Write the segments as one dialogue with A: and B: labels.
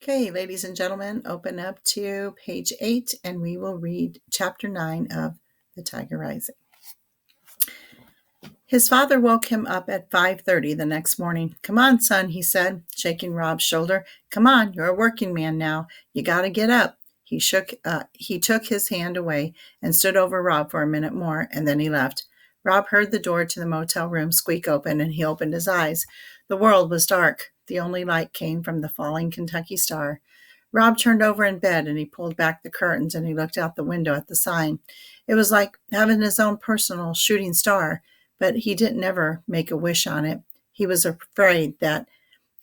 A: Okay, ladies and gentlemen, open up to page 8 and we will read chapter 9 of The Tiger Rising. His father woke him up at 5:30 the next morning. "Come on, son," he said, shaking Rob's shoulder. "Come on, you're a working man now. You got to get up." He took his hand away and stood over Rob for a minute more, and then he left. Rob heard the door to the motel room squeak open, and he opened his eyes. The world was dark. The only light came from the falling Kentucky star. Rob turned over in bed, and he pulled back the curtains, and he looked out the window at the sign. It was like having his own personal shooting star, but he didn't ever make a wish on it. He was afraid that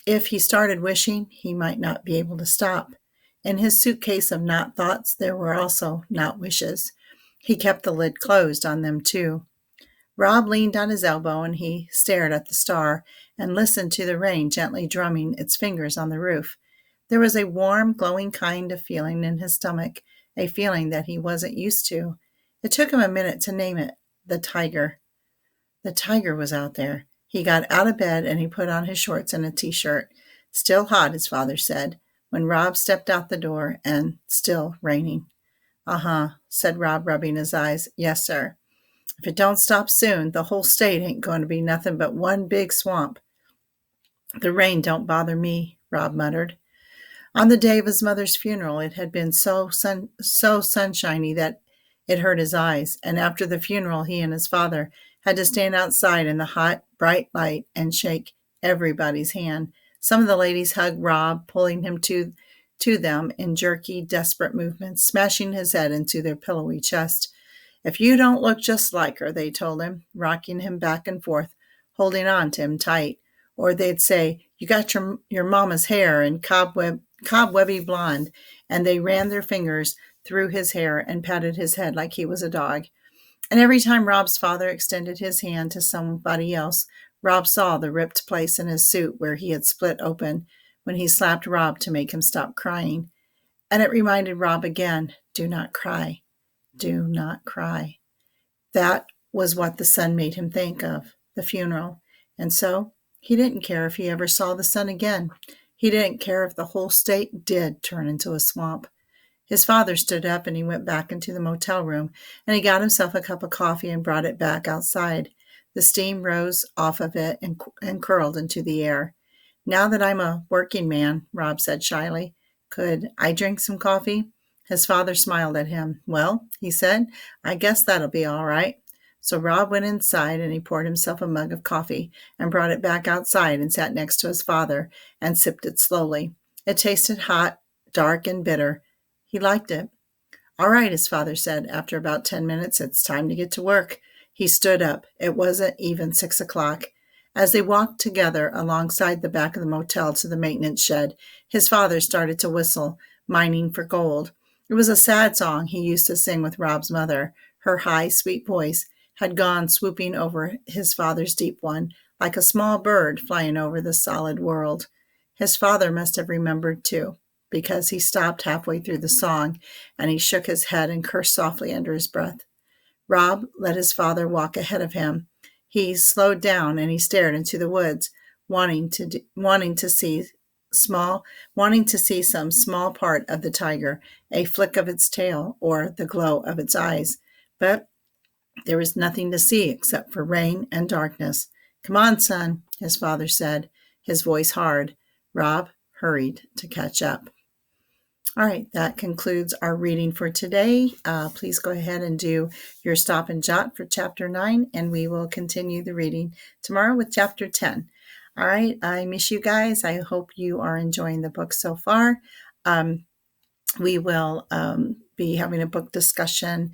A: if he started wishing, he might not be able to stop. In his suitcase of not thoughts, there were also not wishes. He kept the lid closed on them, too. Rob leaned on his elbow, and he stared at the star and listened to the rain gently drumming its fingers on the roof. There was a warm, glowing kind of feeling in his stomach, a feeling that he wasn't used to. It took him a minute to name it, the tiger. The tiger was out there. He got out of bed and he put on his shorts and a t-shirt. Still hot, his father said, when Rob stepped out the door, and still raining. "Uh-huh," said Rob, rubbing his eyes. "Yes, sir. If it don't stop soon, the whole state ain't going to be nothing but one big swamp." "The rain don't bother me," Rob muttered. On the day of his mother's funeral, it had been so sunshiny that it hurt his eyes, and after the funeral, he and his father had to stand outside in the hot, bright light and shake everybody's hand. Some of the ladies hugged Rob, pulling him to them in jerky, desperate movements, smashing his head into their pillowy chest. "If you don't look just like her," they told him, rocking him back and forth, holding on to him tight. Or they'd say, "You got your mama's hair and cobwebby blonde," and they ran their fingers through his hair and patted his head like he was a dog. And every time Rob's father extended his hand to somebody else, Rob saw the ripped place in his suit where he had split open when he slapped Rob to make him stop crying. And it reminded Rob again, do not cry. Do not cry. That was what the sun made him think of, the funeral. And so he didn't care if he ever saw the sun again. He didn't care if the whole state did turn into a swamp. His father stood up and he went back into the motel room, and he got himself a cup of coffee and brought it back outside. The steam rose off of it and curled into the air. "Now that I'm a working man," Rob said shyly, "could I drink some coffee?" His father smiled at him. "Well," he said, "I guess that'll be all right." So Rob went inside and he poured himself a mug of coffee and brought it back outside and sat next to his father and sipped it slowly. It tasted hot, dark, and bitter. He liked it. "All right," his father said. After about 10 minutes, "it's time to get to work." He stood up. It wasn't even 6 o'clock. As they walked together alongside the back of the motel to the maintenance shed, his father started to whistle, "Mining for Gold." It was a sad song he used to sing with Rob's mother. Her high, sweet voice had gone swooping over his father's deep one, like a small bird flying over the solid world. His father must have remembered, too, because he stopped halfway through the song, and he shook his head and cursed softly under his breath. Rob let his father walk ahead of him. He slowed down and he stared into the woods, wanting to see some small part of the tiger, a flick of its tail or the glow of its eyes. But there was nothing to see except for rain and darkness. "Come on, son," his father said, his voice hard. Rob hurried to catch up. All right, that concludes our reading for today. Please go ahead and do your stop and jot for chapter 9, and we will continue the reading tomorrow with chapter 10. All right, I miss you guys. I hope you are enjoying the book so far. We will be having a book discussion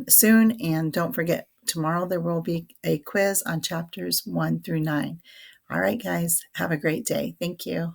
A: soon, and don't forget, tomorrow there will be a quiz on chapters 1 through 9. All right, guys, have a great day. Thank you.